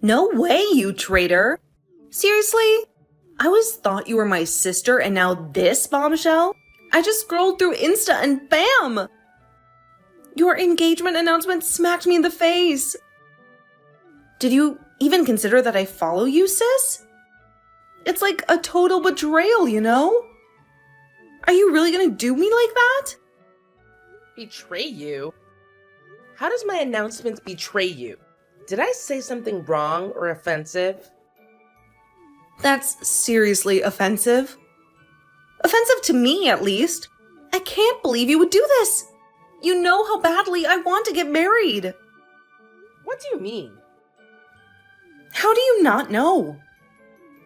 No way, you traitor! Seriously? I always thought you were my sister and now this bombshell? I just scrolled through Insta and bam! Your engagement announcement smacked me in the face! Did you even consider that I follow you, sis? It's like a total betrayal, you know? Are you really gonna do me like that? Betray you? How does my announcement betray you? Did I say something wrong or offensive? That's seriously offensive. Offensive to me, at least. I can't believe you would do this. You know how badly I want to get married. What do you mean? How do you not know?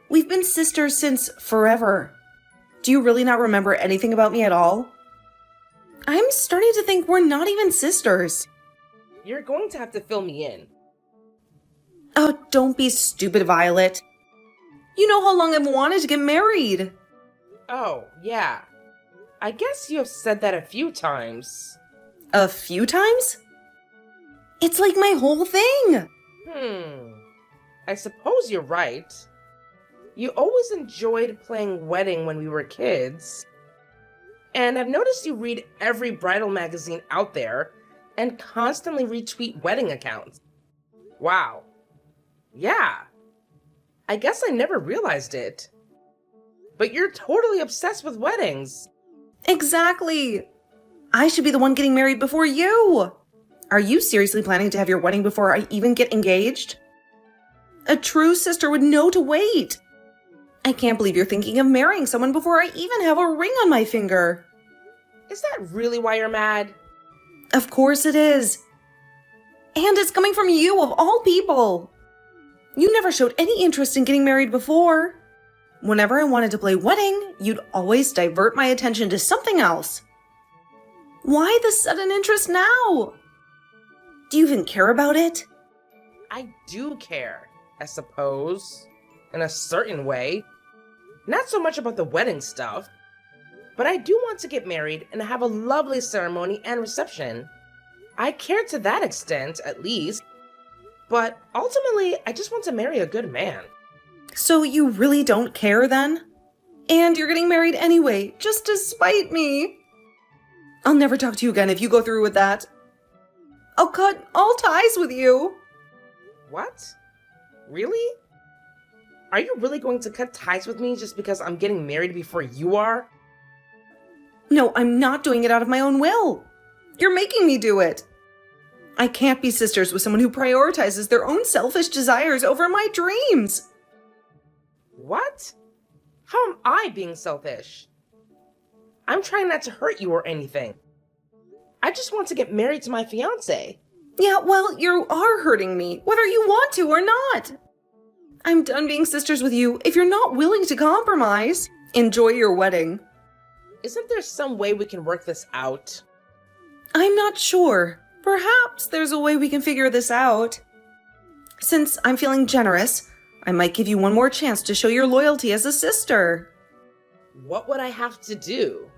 We've been sisters since forever. Do you really not remember anything about me at all? I'm starting to think we're not even sisters. You're going to have to fill me in. Oh, don't be stupid, Violet. You know how long I've wanted to get married. Oh, yeah. I guess you have said that a few times. A few times? It's like my whole thing. I suppose you're right. You always enjoyed playing wedding when we were kids. And I've noticed you read every bridal magazine out there and constantly retweet wedding accounts. Wow. Yeah. I guess I never realized it. But you're totally obsessed with weddings. Exactly. I should be the one getting married before you. Are you seriously planning to have your wedding before I even get engaged? A true sister would know to wait. I can't believe you're thinking of marrying someone before I even have a ring on my finger. Is that really why you're mad? Of course it is. And it's coming from you, of all people. You never showed any interest in getting married before. Whenever I wanted to play wedding, you'd always divert my attention to something else. Why the sudden interest now? Do you even care about it? I do care, I suppose. In a certain way. Not so much about the wedding stuff. But I do want to get married and have a lovely ceremony and reception. I care to that extent, at least. But ultimately, I just want to marry a good man. So you really don't care then? And you're getting married anyway, just to spite me. I'll never talk to you again if you go through with that. I'll cut all ties with you. What? Really? Are you really going to cut ties with me just because I'm getting married before you are? No, I'm not doing it out of my own will. You're making me do it. I can't be sisters with someone who prioritizes their own selfish desires over my dreams. What? How am I being selfish? I'm trying not to hurt you or anything. I just want to get married to my fiancé. Yeah, well, you are hurting me, whether you want to or not. I'm done being sisters with you if you're not willing to compromise. Enjoy your wedding. Isn't there some way we can work this out? I'm not sure. Perhaps there's a way we can figure this out. Since I'm feeling generous, I might give you one more chance to show your loyalty as a sister. What would I have to do?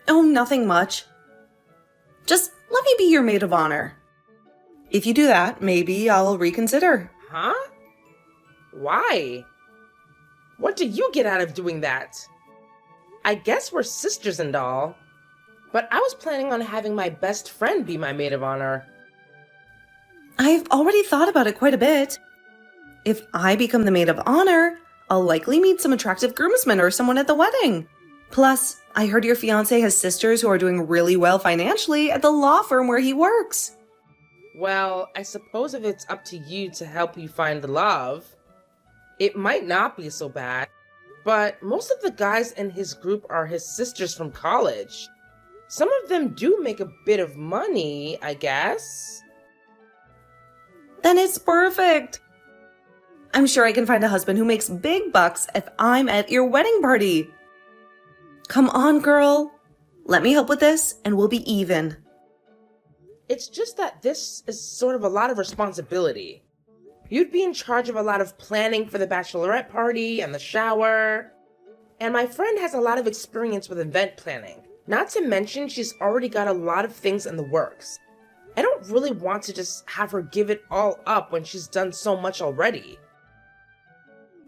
Oh, nothing much. Just let me be your maid of honor. If you do that, maybe I'll reconsider. Huh? Why? What do you get out of doing that? I guess we're sisters and all, but I was planning on having my best friend be my maid of honor. I've already thought about it quite a bit. If I become the maid of honor, I'll likely meet some attractive groomsmen or someone at the wedding. Plus, I heard your fiancé has sisters who are doing really well financially at the law firm where he works. Well, I suppose if it's up to you to help you find love, it might not be so bad. But most of the guys in his group are his sisters from college. Some of them do make a bit of money, I guess. Then it's perfect. I'm sure I can find a husband who makes big bucks if I'm at your wedding party. Come on, girl. Let me help with this and we'll be even. It's just that this is sort of a lot of responsibility. You'd be in charge of a lot of planning for the bachelorette party and the shower. And my friend has a lot of experience with event planning. Not to mention she's already got a lot of things in the works. I don't really want to just have her give it all up when she's done so much already.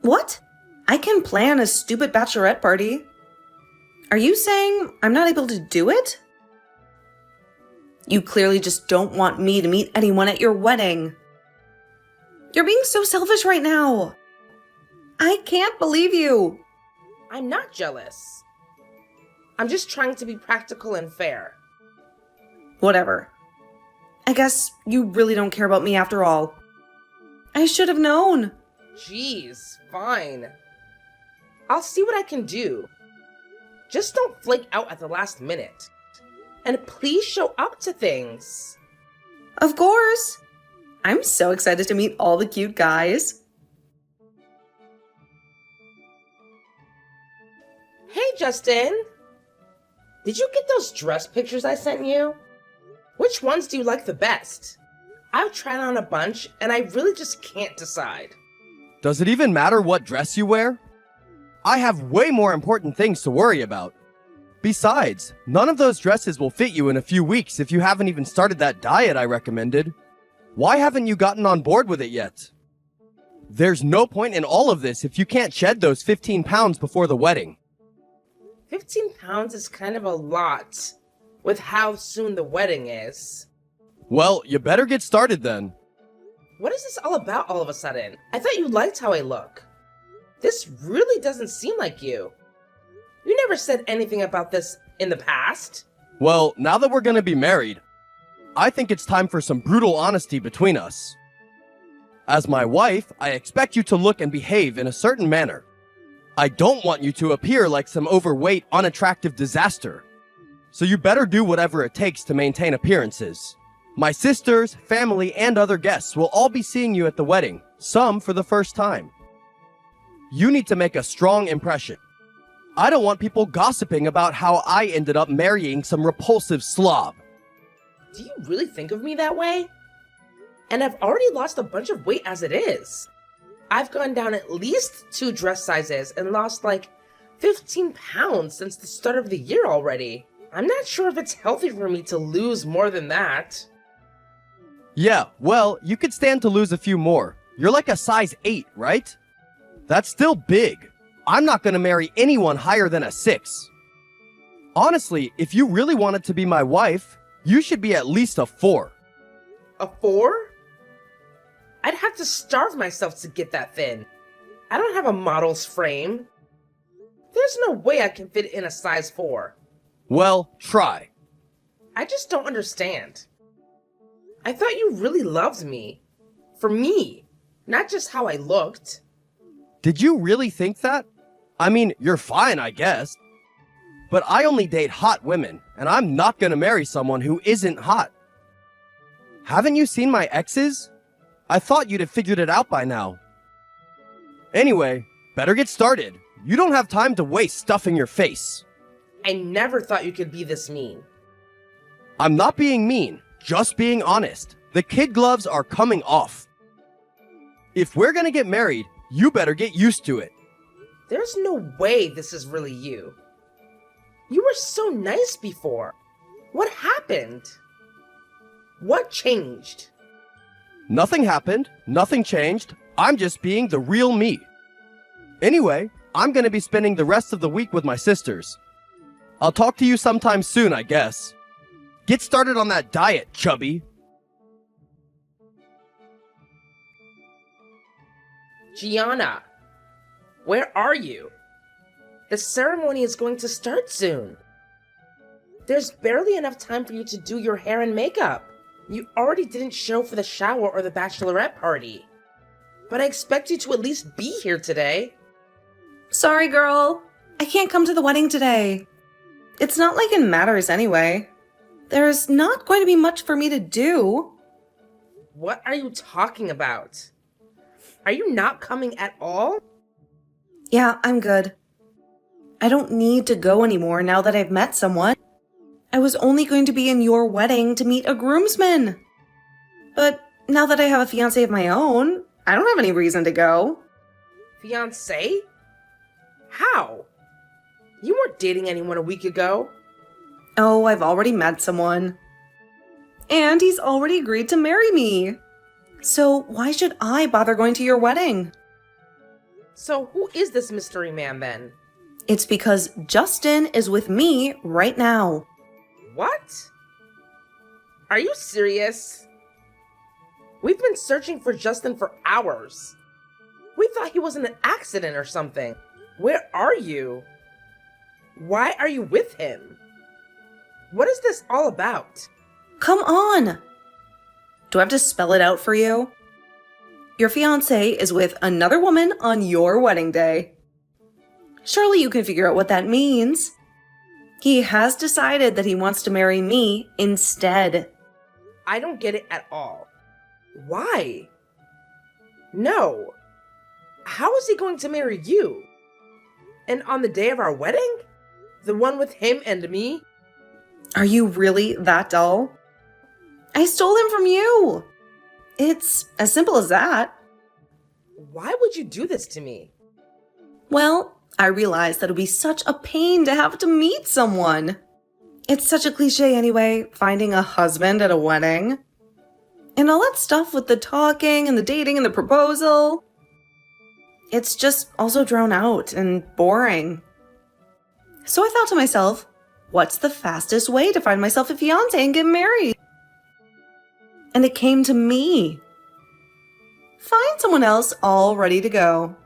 What? I can plan a stupid bachelorette party. Are you saying I'm not able to do it? You clearly just don't want me to meet anyone at your wedding. You're being so selfish right now. I can't believe you. I'm not jealous. I'm just trying to be practical and fair. Whatever. I guess you really don't care about me after all. I should have known. Jeez, fine. I'll see what I can do. Just don't flake out at the last minute. And please show up to things. Of course. I'm so excited to meet all the cute guys. Hey, Justin. Did you get those dress pictures I sent you? Which ones do you like the best? I've tried on a bunch, and I really just can't decide. Does it even matter what dress you wear? I have way more important things to worry about. Besides, none of those dresses will fit you in a few weeks if you haven't even started that diet I recommended. Why haven't you gotten on board with it yet? There's no point in all of this if you can't shed those 15 pounds before the wedding. 15 pounds is kind of a lot, with how soon the wedding is. Well, you better get started then. What is this all about all of a sudden? I thought you liked how I look. This really doesn't seem like you. You never said anything about this in the past. Well, now that we're gonna be married, I think it's time for some brutal honesty between us. As my wife, I expect you to look and behave in a certain manner. I don't want you to appear like some overweight, unattractive disaster. So you better do whatever it takes to maintain appearances. My sisters, family, and other guests will all be seeing you at the wedding, some for the first time. You need to make a strong impression. I don't want people gossiping about how I ended up marrying some repulsive slob. Do you really think of me that way? And I've already lost a bunch of weight as it is. I've gone down at least 2 dress sizes and lost like 15 pounds since the start of the year already. I'm not sure if it's healthy for me to lose more than that. Yeah, well, you could stand to lose a few more. You're like a size 8, right? That's still big. I'm not gonna marry anyone higher than a 6. Honestly, if you really wanted to be my wife, you should be at least a 4. A 4? I'd have to starve myself to get that thin. I don't have a model's frame. There's no way I can fit in a size 4. Well, try. I just don't understand. I thought you really loved me. For me, not just how I looked. Did you really think that? I mean, you're fine, I guess. But I only date hot women, and I'm not gonna marry someone who isn't hot. Haven't you seen my exes? I thought you'd have figured it out by now. Anyway, better get started. You don't have time to waste stuffing your face. I never thought you could be this mean. I'm not being mean, just being honest. The kid gloves are coming off. If we're gonna get married, you better get used to it. There's no way this is really you. You were so nice before. What happened? What changed? Nothing happened, nothing changed. I'm just being the real me. Anyway, I'm gonna be spending the rest of the week with my sisters. I'll talk to you sometime soon, I guess. Get started on that diet, chubby. Gianna, where are you? The ceremony is going to start soon. There's barely enough time for you to do your hair and makeup. You already didn't show for the shower or the bachelorette party. But I expect you to at least be here today. Sorry, girl. I can't come to the wedding today. It's not like it matters anyway. There's not going to be much for me to do. What are you talking about? Are you not coming at all? Yeah, I'm good. I don't need to go anymore now that I've met someone. I was only going to be in your wedding to meet a groomsman. But now that I have a fiancé of my own, I don't have any reason to go. Fiancé? How? You weren't dating anyone a week ago. Oh, I've already met someone. And he's already agreed to marry me. So why should I bother going to your wedding? So who is this mystery man then? It's because Justin is with me right now. What? Are you serious? We've been searching for Justin for hours. We thought he was in an accident or something. Where are you? Why are you with him? What is this all about? Come on! Do I have to spell it out for you? Your fiancé is with another woman on your wedding day. Surely you can figure out what that means. He has decided that he wants to marry me instead. I don't get it at all. Why? No. How is he going to marry you? And on the day of our wedding? The one with him and me? Are you really that dull? I stole him from you. It's as simple as that. Why would you do this to me? Well, I realized that it would be such a pain to have to meet someone. It's such a cliche anyway, finding a husband at a wedding. And all that stuff with the talking and the dating and the proposal. It's just also drawn out and boring. So I thought to myself, what's the fastest way to find myself a fiancé and get married? And it came to me. Find someone else all ready to go.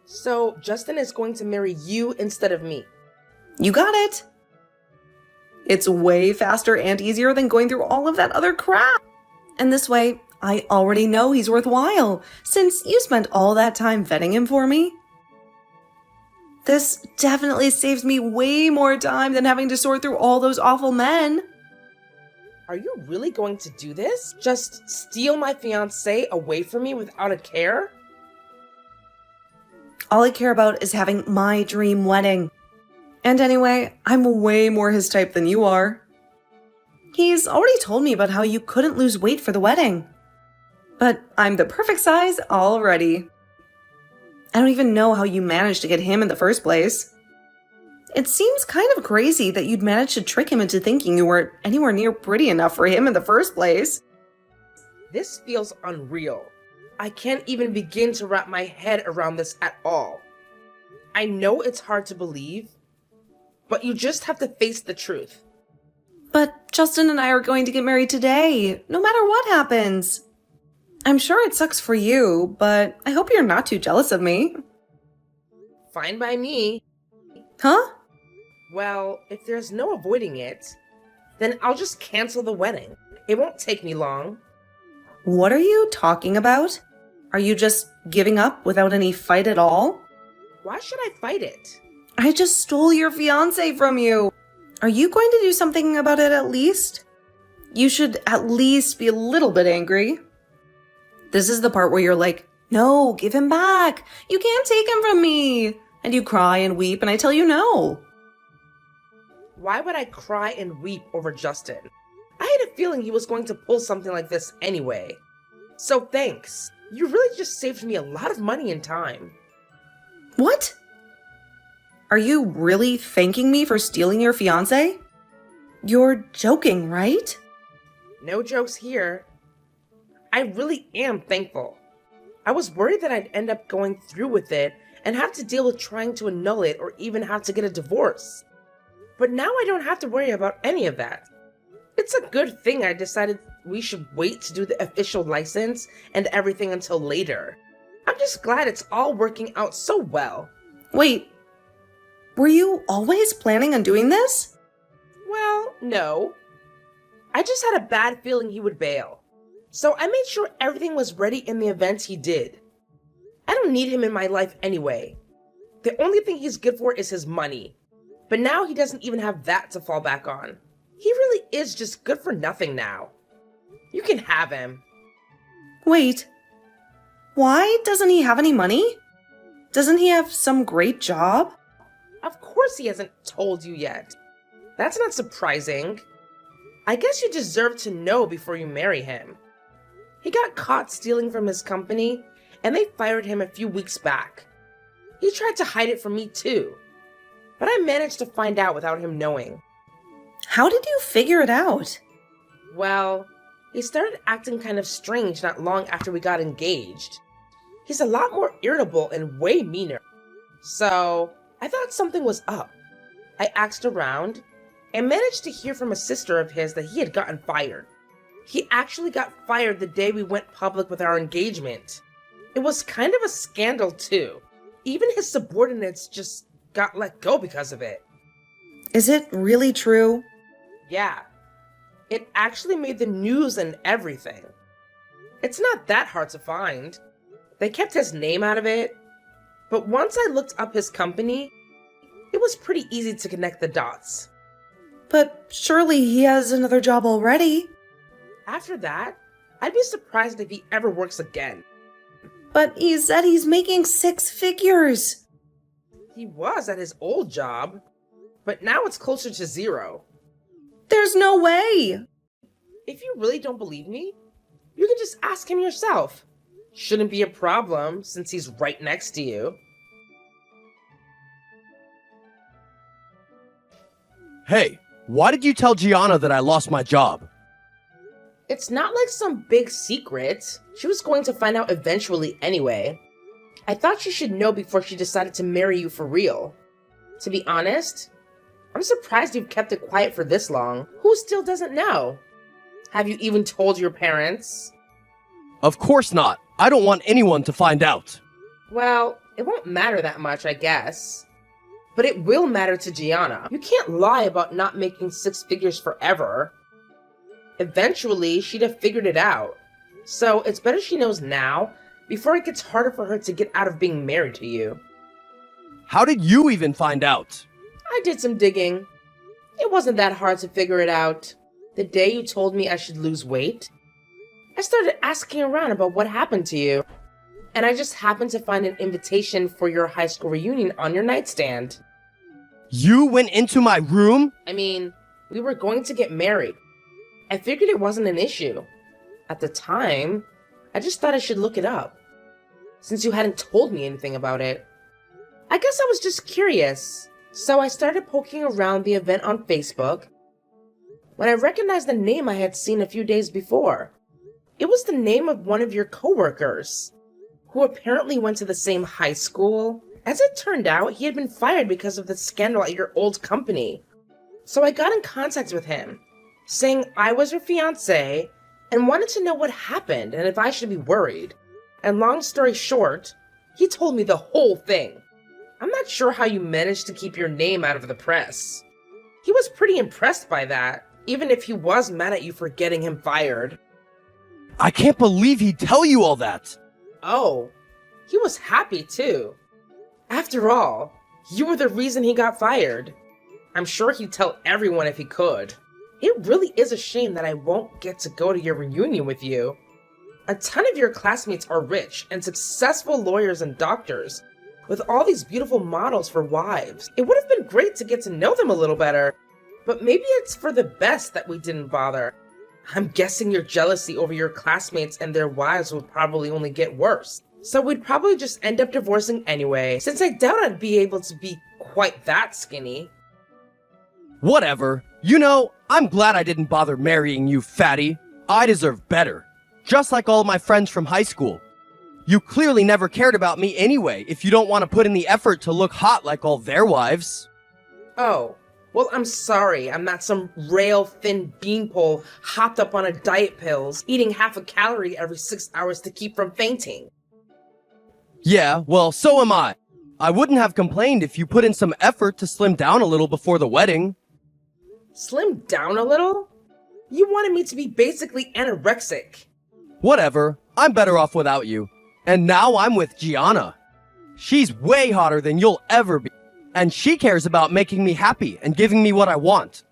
So Justin is going to marry you instead of me. You got it. It's way faster and easier than going through all of that other crap. And this way, I already know he's worthwhile, since you spent all that time vetting him for me. This definitely saves me way more time than having to sort through all those awful men. Are you really going to do this? Just steal my fiancé away from me without a care? All I care about is having my dream wedding. And anyway, I'm way more his type than you are. He's already told me about how you couldn't lose weight for the wedding. But I'm the perfect size already. I don't even know how you managed to get him in the first place. It seems kind of crazy that you'd managed to trick him into thinking you weren't anywhere near pretty enough for him in the first place. This feels unreal. I can't even begin to wrap my head around this at all. I know it's hard to believe, but you just have to face the truth. But Justin and I are going to get married today, no matter what happens. I'm sure it sucks for you, but I hope you're not too jealous of me. Fine by me. Huh? Well, if there's no avoiding it, then I'll just cancel the wedding. It won't take me long. What are you talking about? Are you just giving up without any fight at all? Why should I fight it? I just stole your fiancé from you. Are you going to do something about it at least? You should at least be a little bit angry. This is the part where you're like, no, give him back. You can't take him from me. And you cry and weep and I tell you no. Why would I cry and weep over Justin? I had a feeling he was going to pull something like this anyway. So thanks. You really just saved me a lot of money and time. What? Are you really thanking me for stealing your fiancé? You're joking, right? No jokes here. I really am thankful. I was worried that I'd end up going through with it and have to deal with trying to annul it or even have to get a divorce. But now I don't have to worry about any of that. It's a good thing I decided we should wait to do the official license and everything until later. I'm just glad it's all working out so well. Wait, were you always planning on doing this? Well, no. I just had a bad feeling he would bail. So I made sure everything was ready in the event he did. I don't need him in my life anyway. The only thing he's good for is his money. But now he doesn't even have that to fall back on. He really is just good for nothing now. You can have him. Wait, why doesn't he have any money? Doesn't he have some great job? Of course he hasn't told you yet. That's not surprising. I guess you deserve to know before you marry him. He got caught stealing from his company, and they fired him a few weeks back. He tried to hide it from me too, but I managed to find out without him knowing. How did you figure it out? Well, he started acting kind of strange not long after we got engaged. He's a lot more irritable and way meaner. So, I thought something was up. I asked around and managed to hear from a sister of his that he had gotten fired. He actually got fired the day we went public with our engagement. It was kind of a scandal too. Even his subordinates just got let go because of it. Is it really true? Yeah. It actually made the news and everything. It's not that hard to find. They kept his name out of it. But once I looked up his company, it was pretty easy to connect the dots. But surely he has another job already. After that, I'd be surprised if he ever works again. But he said he's making 6 figures. He was at his old job, but now it's closer to 0. There's no way. If you really don't believe me, you can just ask him yourself. Shouldn't be a problem since he's right next to you. Hey, why did you tell Gianna that I lost my job? It's not like some big secret. She was going to find out eventually anyway. I thought she should know before she decided to marry you for real. To be honest, I'm surprised you've kept it quiet for this long. Who still doesn't know? Have you even told your parents? Of course not. I don't want anyone to find out. Well, it won't matter that much, I guess. But it will matter to Gianna. You can't lie about not making 6 figures forever. Eventually, she'd have figured it out. So it's better she knows now, before it gets harder for her to get out of being married to you. How did you even find out? I did some digging. It wasn't that hard to figure it out. The day you told me I should lose weight, I started asking around about what happened to you. And I just happened to find an invitation for your high school reunion on your nightstand. You went into my room? I mean, we were going to get married. I figured it wasn't an issue. At the time, I just thought I should look it up, since you hadn't told me anything about it. I guess I was just curious, so I started poking around the event on Facebook when I recognized the name I had seen a few days before. It was the name of one of your coworkers, who apparently went to the same high school. As it turned out, he had been fired because of the scandal at your old company. So I got in contact with him, saying I was her fiancé and wanted to know what happened and if I should be worried. And long story short, he told me the whole thing. I'm not sure how you managed to keep your name out of the press. He was pretty impressed by that, even if he was mad at you for getting him fired. I can't believe he'd tell you all that. Oh, he was happy too. After all, you were the reason he got fired. I'm sure he'd tell everyone if he could. It really is a shame that I won't get to go to your reunion with you. A ton of your classmates are rich and successful lawyers and doctors, with all these beautiful models for wives. It would have been great to get to know them a little better, but maybe it's for the best that we didn't bother. I'm guessing your jealousy over your classmates and their wives would probably only get worse. So we'd probably just end up divorcing anyway, since I doubt I'd be able to be quite that skinny. Whatever. You know, I'm glad I didn't bother marrying you, fatty. I deserve better. Just like all my friends from high school. You clearly never cared about me anyway, if you don't want to put in the effort to look hot like all their wives. Oh, well, I'm sorry. I'm not some rail-thin beanpole hopped up on a diet pills, eating half a calorie every 6 hours to keep from fainting. Yeah, well, so am I. I wouldn't have complained if you put in some effort to slim down a little before the wedding. Slim down a little? You wanted me to be basically anorexic. Whatever, I'm better off without you. And now I'm with Gianna. She's way hotter than you'll ever be. And she cares about making me happy and giving me what I want.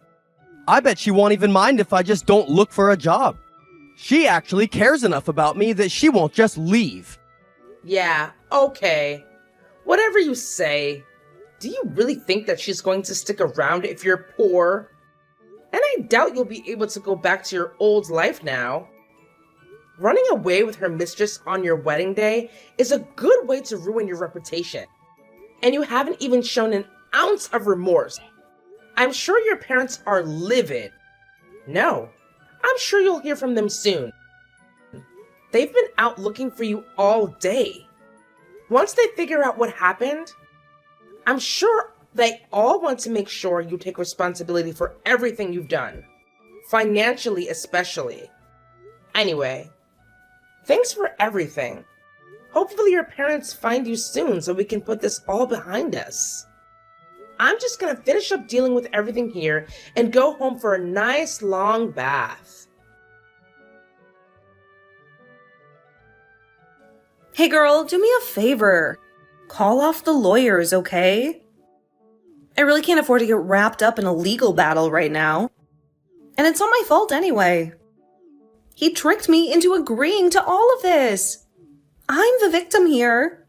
I bet she won't even mind if I just don't look for a job. She actually cares enough about me that she won't just leave. Yeah, okay. Whatever you say. Do you really think that she's going to stick around if you're poor? And I doubt you'll be able to go back to your old life now. Running away with her mistress on your wedding day is a good way to ruin your reputation. And you haven't even shown an ounce of remorse. I'm sure your parents are livid. No, I'm sure you'll hear from them soon. They've been out looking for you all day. Once they figure out what happened, I'm sure they all want to make sure you take responsibility for everything you've done. Financially, especially. Anyway, thanks for everything. Hopefully your parents find you soon so we can put this all behind us. I'm just gonna finish up dealing with everything here and go home for a nice long bath. Hey girl, do me a favor. Call off the lawyers, okay? I really can't afford to get wrapped up in a legal battle right now. And it's not my fault anyway. He tricked me into agreeing to all of this. I'm the victim here.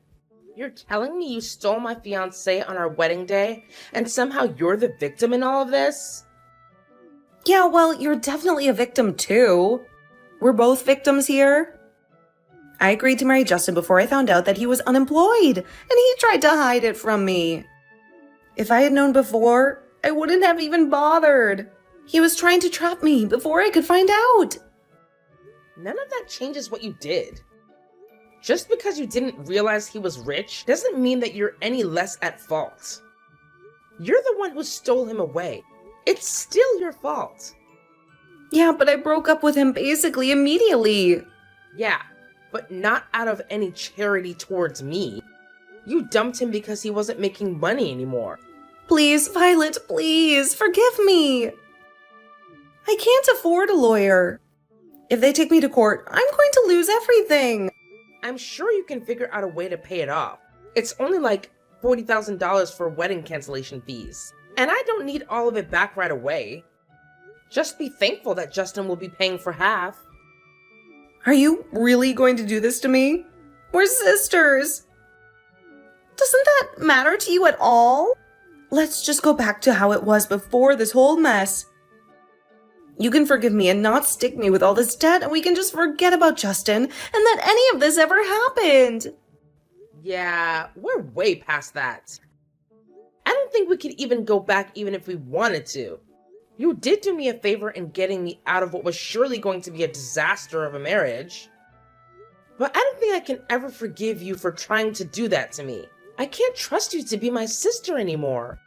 You're telling me you stole my fiancé on our wedding day and somehow you're the victim in all of this? Yeah, well, you're definitely a victim too. We're both victims here. I agreed to marry Justin before I found out that he was unemployed, and he tried to hide it from me. If I had known before, I wouldn't have even bothered. He was trying to trap me before I could find out. None of that changes what you did. Just because you didn't realize he was rich doesn't mean that you're any less at fault. You're the one who stole him away. It's still your fault. Yeah, but I broke up with him basically immediately. Yeah, but not out of any charity towards me. You dumped him because he wasn't making money anymore. Please, Violet, please, forgive me. I can't afford a lawyer. If they take me to court, I'm going to lose everything. I'm sure you can figure out a way to pay it off. It's only like $40,000 for wedding cancellation fees. And I don't need all of it back right away. Just be thankful that Justin will be paying for half. Are you really going to do this to me? We're sisters. Doesn't that matter to you at all? Let's just go back to how it was before this whole mess. You can forgive me and not stick me with all this debt, and we can just forget about Justin and that any of this ever happened. Yeah, we're way past that. I don't think we could even go back even if we wanted to. You did do me a favor in getting me out of what was surely going to be a disaster of a marriage. But I don't think I can ever forgive you for trying to do that to me. I can't trust you to be my sister anymore.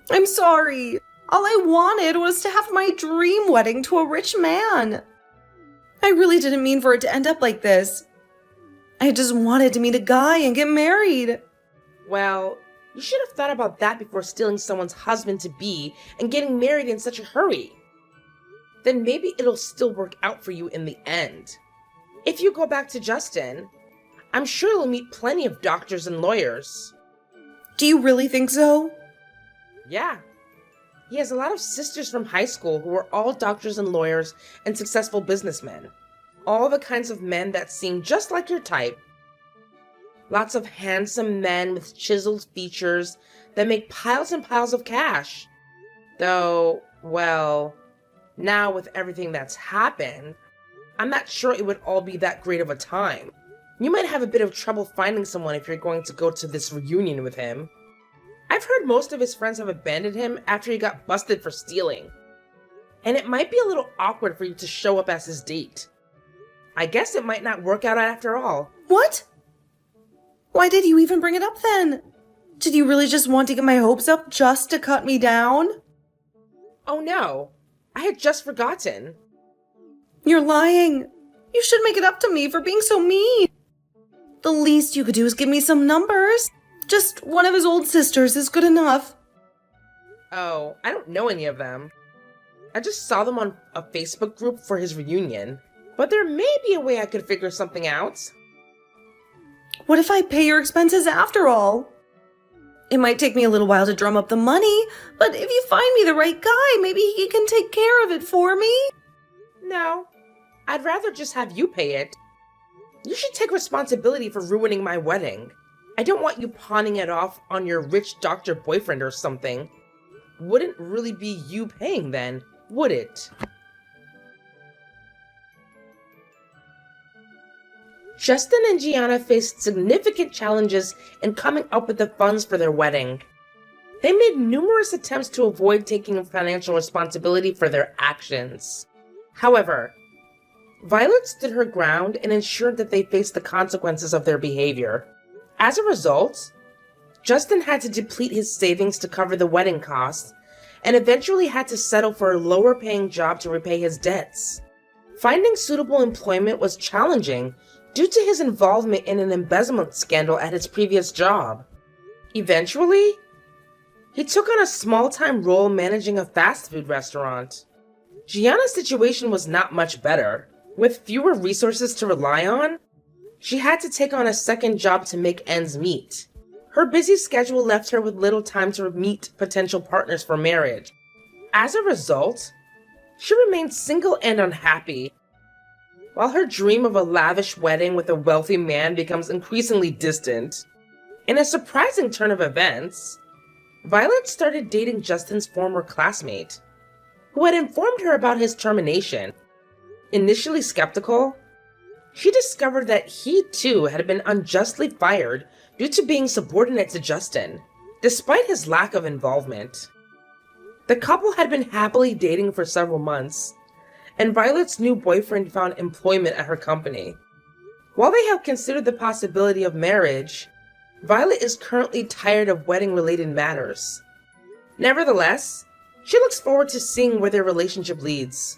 I'm sorry. All I wanted was to have my dream wedding to a rich man. I really didn't mean for it to end up like this. I just wanted to meet a guy and get married. Well, you should have thought about that before stealing someone's husband-to-be and getting married in such a hurry. Then maybe it'll still work out for you in the end. If you go back to Justin, I'm sure you'll meet plenty of doctors and lawyers. Do you really think so? Yeah. He has a lot of sisters from high school who are all doctors and lawyers and successful businessmen. All the kinds of men that seem just like your type. Lots of handsome men with chiseled features that make piles and piles of cash. Though, well, now with everything that's happened, I'm not sure it would all be that great of a time. You might have a bit of trouble finding someone if you're going to go to this reunion with him. I've heard most of his friends have abandoned him after he got busted for stealing. And it might be a little awkward for you to show up as his date. I guess it might not work out after all. What? Why did you even bring it up then? Did you really just want to get my hopes up just to cut me down? Oh no, I had just forgotten. You're lying. You should make it up to me for being so mean. The least you could do is give me some numbers. Just one of his old sisters is good enough. Oh, I don't know any of them. I just saw them on a Facebook group for his reunion. But there may be a way I could figure something out. What if I pay your expenses after all? It might take me a little while to drum up the money, but if you find me the right guy, maybe he can take care of it for me? No, I'd rather just have you pay it. You should take responsibility for ruining my wedding. I don't want you pawning it off on your rich doctor boyfriend or something. Wouldn't really be you paying then, would it? Justin and Gianna faced significant challenges in coming up with the funds for their wedding. They made numerous attempts to avoid taking financial responsibility for their actions. However, Violet stood her ground and ensured that they faced the consequences of their behavior. As a result, Justin had to deplete his savings to cover the wedding costs and eventually had to settle for a lower-paying job to repay his debts. Finding suitable employment was challenging due to his involvement in an embezzlement scandal at his previous job. Eventually, he took on a small-time role managing a fast food restaurant. Gianna's situation was not much better. With fewer resources to rely on, she had to take on a second job to make ends meet. Her busy schedule left her with little time to meet potential partners for marriage. As a result, she remained single and unhappy. While her dream of a lavish wedding with a wealthy man becomes increasingly distant, in a surprising turn of events, Violet started dating Justin's former classmate, who had informed her about his termination. Initially skeptical, she discovered that he too had been unjustly fired due to being subordinate to Justin, despite his lack of involvement. The couple had been happily dating for several months, and Violet's new boyfriend found employment at her company. While they have considered the possibility of marriage, Violet is currently tired of wedding-related matters. Nevertheless, she looks forward to seeing where their relationship leads.